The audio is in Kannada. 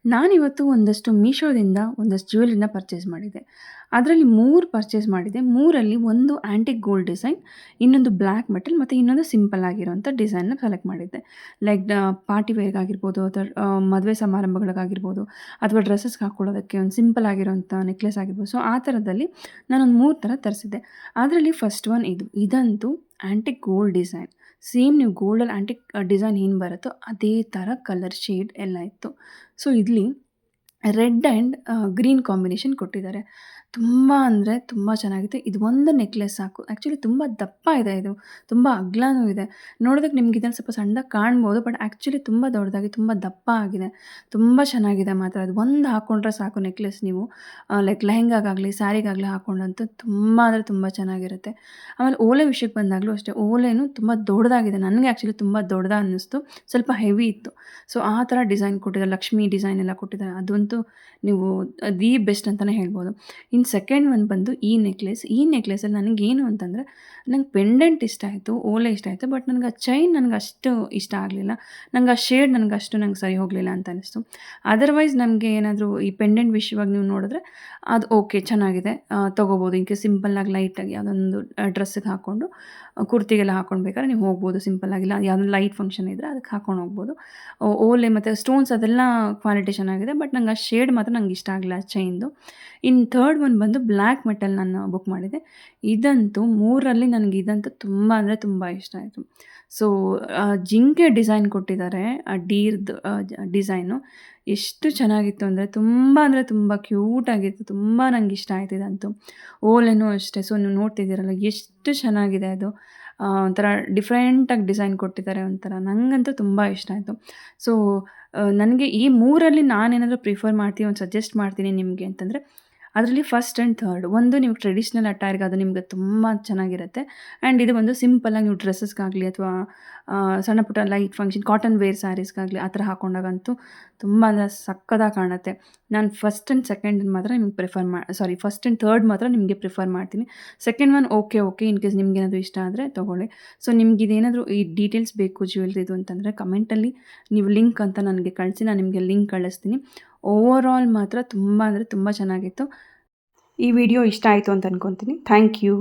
ನಾನಿವತ್ತು ಒಂದಷ್ಟು ಮೀಶೋದಿಂದ ಒಂದಷ್ಟು ಜ್ಯುವೆಲರಿನ ಪರ್ಚೇಸ್ ಮಾಡಿದೆ. ಅದರಲ್ಲಿ 3 ಪರ್ಚೇಸ್ ಮಾಡಿದೆ. 3ರಲ್ಲಿ ಒಂದು ಆಂಟಿಕ್ ಗೋಲ್ಡ್ ಡಿಸೈನ್, ಇನ್ನೊಂದು ಬ್ಲ್ಯಾಕ್ ಮೆಟಲ್ ಮತ್ತು ಇನ್ನೊಂದು ಸಿಂಪಲ್ ಆಗಿರುವಂಥ ಡಿಸೈನ್‌ನ ಸೆಲೆಕ್ಟ್ ಮಾಡಿದ್ದೆ. ಲೈಕ್ ಪಾರ್ಟಿ ವೇರ್‌ಗಾಗಿರ್ಬೋದು ಅಥವಾ ಮದುವೆ ಸಮಾರಂಭಗಳಿಗಾಗಿರ್ಬೋದು ಅಥವಾ ಡ್ರೆಸಸ್‌ಗೆ ಹಾಕ್ಕೊಳ್ಳೋದಕ್ಕೆ ಒಂದು ಸಿಂಪಲ್ ಆಗಿರುವಂಥ ನೆಕ್ಲೆಸ್ ಆಗಿರ್ಬೋದು. ಸೊ, ಆ ಥರದಲ್ಲಿ ನಾನೊಂದು 3 ಥರ ತರಿಸಿದ್ದೆ. ಅದರಲ್ಲಿ ಫಸ್ಟ್ ಒನ್ ಇದು. ಇದಂತೂ ಆಂಟಿಕ್ ಗೋಲ್ಡ್ ಡಿಸೈನ್. ಸೇಮ್ ನೀವು ಗೋಲ್ಡಲ್ಲಿ ಆಂಟಿಕ್ ಡಿಸೈನ್ ಏನು ಬರುತ್ತೋ ಅದೇ ಥರ ಕಲರ್ ಶೇಡ್ ಎಲ್ಲ ಇತ್ತು. ಸೊ, ಇಲ್ಲಿ ರೆಡ್ ಆ್ಯಂಡ್ ಗ್ರೀನ್ ಕಾಂಬಿನೇಷನ್ ಕೊಟ್ಟಿದ್ದಾರೆ. ತುಂಬ ಅಂದರೆ ತುಂಬ ಚೆನ್ನಾಗಿತ್ತು. ಇದು ಒಂದು ನೆಕ್ಲೆಸ್ ಸಾಕು. ಆ್ಯಕ್ಚುಲಿ ತುಂಬ ದಪ್ಪ ಇದೆ ಇದು. ತುಂಬ ಅಗಲನೂ ಇದೆ. ನೋಡೋದಕ್ಕೆ ನಿಮ್ಗೆ ಇದನ್ನು ಸ್ವಲ್ಪ ಸಣ್ಣದಾಗಿ ಕಾಣ್ಬೋದು. ಬಟ್ ಆ್ಯಕ್ಚುಲಿ ತುಂಬ ದೊಡ್ಡದಾಗಿ ತುಂಬ ದಪ್ಪ ಆಗಿದೆ. ತುಂಬ ಚೆನ್ನಾಗಿದೆ ಮಾತ್ರ. ಅದು ಒಂದು ಹಾಕ್ಕೊಂಡ್ರೆ ಸಾಕು ನೆಕ್ಲೆಸ್ ನೀವು ಲೈಕ್ ಲೆಹೆಂಗಾಗಾಗಲಿ ಸ್ಯಾರಿಗಾಗಲಿ ಹಾಕ್ಕೊಂಡಂತೂ ತುಂಬ ಅಂದರೆ ತುಂಬ ಚೆನ್ನಾಗಿರುತ್ತೆ. ಆಮೇಲೆ ಓಲೆ ವಿಷಯಕ್ಕೆ ಬಂದಾಗಲೂ ಅಷ್ಟೇ. ಓಲೆನೂ ತುಂಬ ದೊಡ್ಡದಾಗಿದೆ. ನನಗೆ ಆ್ಯಕ್ಚುಲಿ ತುಂಬ ದೊಡ್ಡದಾಗಿ ಅನ್ನಿಸ್ತು. ಸ್ವಲ್ಪ ಹೆವಿ ಇತ್ತು. ಸೊ, ಆ ಥರ ಡಿಸೈನ್ ಕೊಟ್ಟಿದ್ದಾರೆ. ಲಕ್ಷ್ಮಿ ಡಿಸೈನ್ ಎಲ್ಲ ಕೊಟ್ಟಿದ್ದಾರೆ. ಅದಂತೂ ನೀವು ದಿ ಬೆಸ್ಟ್ ಅಂತಲೇ ಹೇಳ್ಬೋದು. ಇನ್ನು ಸೆಕೆಂಡ್ ಒನ್ ಬಂದು ಈ ನೆಕ್ಲೆಸ್. ಈ ನೆಕ್ಲೆಸಲ್ಲಿ ನನಗೇನು ಅಂತಂದರೆ, ನಂಗೆ ಪೆಂಡೆಂಟ್ ಇಷ್ಟ ಆಯಿತು, ಓಲೆ ಇಷ್ಟ ಆಯಿತು. ಬಟ್ ನನಗೆ ಆ ಚೈನ್ ನನಗೆ ಅಷ್ಟು ಇಷ್ಟ ಆಗಲಿಲ್ಲ. ನಂಗೆ ಆ ಶೇಡ್ ನನಗೆ ಅಷ್ಟು ನಂಗೆ ಸರಿ ಹೋಗಲಿಲ್ಲ ಅಂತ ಅನ್ನಿಸ್ತು. ಅದರ್ವೈಸ್ ನಮಗೆ ಏನಾದರೂ ಈ ಪೆಂಡೆಂಟ್ ವಿಷಯವಾಗಿ ನೀವು ನೋಡಿದ್ರೆ ಅದು ಓಕೆ ಚೆನ್ನಾಗಿದೆ, ತೊಗೋಬೋದು. ಇನ್ ಕೇಸ್ ಸಿಂಪಲ್ಲಾಗಿ ಲೈಟಾಗಿ ಯಾವುದೊಂದು ಡ್ರೆಸ್ಸಿಗೆ ಹಾಕ್ಕೊಂಡು ಕುರ್ತಿಗೆಲ್ಲ ಹಾಕ್ಕೊಂಡು ಬೇಕಾದ್ರೆ ನೀವು ಹೋಗ್ಬೋದು ಸಿಂಪಲ್ಲಾಗಿಲ್ಲ. ಯಾವುದೋ ಲೈಟ್ ಫಂಕ್ಷನ್ ಇದ್ದರೆ ಅದಕ್ಕೆ ಹಾಕ್ಕೊಂಡು ಹೋಗ್ಬೋದು. ಓಲೆ ಮತ್ತು ಸ್ಟೋನ್ಸ್ ಅದೆಲ್ಲ ಕ್ವಾಲಿಟಿ ಚೆನ್ನಾಗಿದೆ. ಬಟ್ ನಂಗೆ ಆ ಶೇಡ್ ಮಾತ್ರ ನಂಗೆ ಇಷ್ಟ ಆಗಲಿಲ್ಲ ಚೈನ್ದು. ಇನ್ನು ಥರ್ಡ್ ಒನ್ ಬಂದು ಬ್ಲ್ಯಾಕ್ ಮೆಟಲ್ ನಾನು ಬುಕ್ ಮಾಡಿದೆ. ಇದಂತೂ 3ರಲ್ಲಿ ನನಗೆ ಇದಂತೂ ತುಂಬ ಅಂದರೆ ತುಂಬ ಇಷ್ಟ ಆಯಿತು. ಸೊ, ಜಿಂಕೆ ಡಿಸೈನ್ ಕೊಟ್ಟಿದ್ದಾರೆ. ಆ ಡೀರ್ದು ಡಿಸೈನು ಎಷ್ಟು ಚೆನ್ನಾಗಿತ್ತು ಅಂದರೆ ತುಂಬ ಕ್ಯೂಟಾಗಿತ್ತು. ತುಂಬ ನಂಗೆ ಇಷ್ಟ ಆಯ್ತು ಇದಂತೂ. ಓಲೆನೂ ಅಷ್ಟೇ. ಸೊ, ನೀವು ನೋಡ್ತಿದ್ದೀರಲ್ಲ ಎಷ್ಟು ಚೆನ್ನಾಗಿದೆ ಅದು. ಒಂಥರ ಡಿಫ್ರೆಂಟಾಗಿ ಡಿಸೈನ್ ಕೊಟ್ಟಿದ್ದಾರೆ ಒಂಥರ. ನನಗಂತೂ ತುಂಬ ಇಷ್ಟ ಆಯಿತು. ಸೊ, ನನಗೆ ಈ 3ರಲ್ಲಿ ನಾನೇನಾದರೂ ಪ್ರಿಫರ್ ಮಾಡ್ತೀನಿ, ಒಂದು ಸಜೆಸ್ಟ್ ಮಾಡ್ತೀನಿ ನಿಮಗೆ ಅಂತಂದರೆ, ಅದರಲ್ಲಿ ಫಸ್ಟ್ ಆ್ಯಂಡ್ ಥರ್ಡ್. ಒಂದು ನೀವು ಟ್ರೆಡಿಷ್ನಲ್ ಅಟೈರ್‌ಗೆ ಅದು ನಿಮಗೆ ತುಂಬ ಚೆನ್ನಾಗಿರುತ್ತೆ. ಆ್ಯಂಡ್ ಇದು ಒಂದು ಸಿಂಪಲ್ಲಾಗಿ ನೀವು ಡ್ರೆಸ್ಸಸ್ಗಾಗಲಿ ಅಥವಾ ಸಣ್ಣ ಪುಟ್ಟ ಲೈಟ್ ಫಂಕ್ಷನ್ ಕಾಟನ್ ವೇರ್ ಸ್ಯಾರೀಸ್ಗಾಗಲಿ ಆ ಥರ ಹಾಕ್ಕೊಂಡಾಗಂತೂ ತುಂಬ ಅಂದರೆ ಸಕ್ಕತ್ತಾಗಿ ಕಾಣುತ್ತೆ. ನಾನು ಫಸ್ಟ್ ಆ್ಯಂಡ್ ಸೆಕೆಂಡನ್ನ ಮಾತ್ರ ನಿಮ್ಗೆ ಫಸ್ಟ್ ಆ್ಯಂಡ್ ಥರ್ಡ್ ಮಾತ್ರ ನಿಮಗೆ ಪ್ರಿಫರ್ ಮಾಡ್ತೀನಿ. Second one okay in case ನಿಮ್ಗೇನಾದರೂ ಇಷ್ಟ ಆದರೆ ತೊಗೊಳ್ಳಿ. ಸೊ, ನಿಮ್ಗೆ ಇದೇನಾದರೂ ಈ ಡೀಟೇಲ್ಸ್ ಬೇಕು ಜ್ಯುವೆಲ್ರಿದು ಅಂತಂದರೆ ಕಮೆಂಟಲ್ಲಿ ನೀವು ಲಿಂಕ್ ಅಂತ ನನಗೆ ಕಳಿಸಿ. ನಾನು ನಿಮಗೆ ಲಿಂಕ್ ಕಳಿಸ್ತೀನಿ. ಓವರಾಲ್ ಮಾತ್ರ ತುಂಬ ಅಂದರೆ ತುಂಬ ಚೆನ್ನಾಗಿತ್ತು. ಈ ವಿಡಿಯೋ ಇಷ್ಟ ಆಯಿತು ಅಂತ ಅಂದ್ಕೊತೀನಿ. Thank you.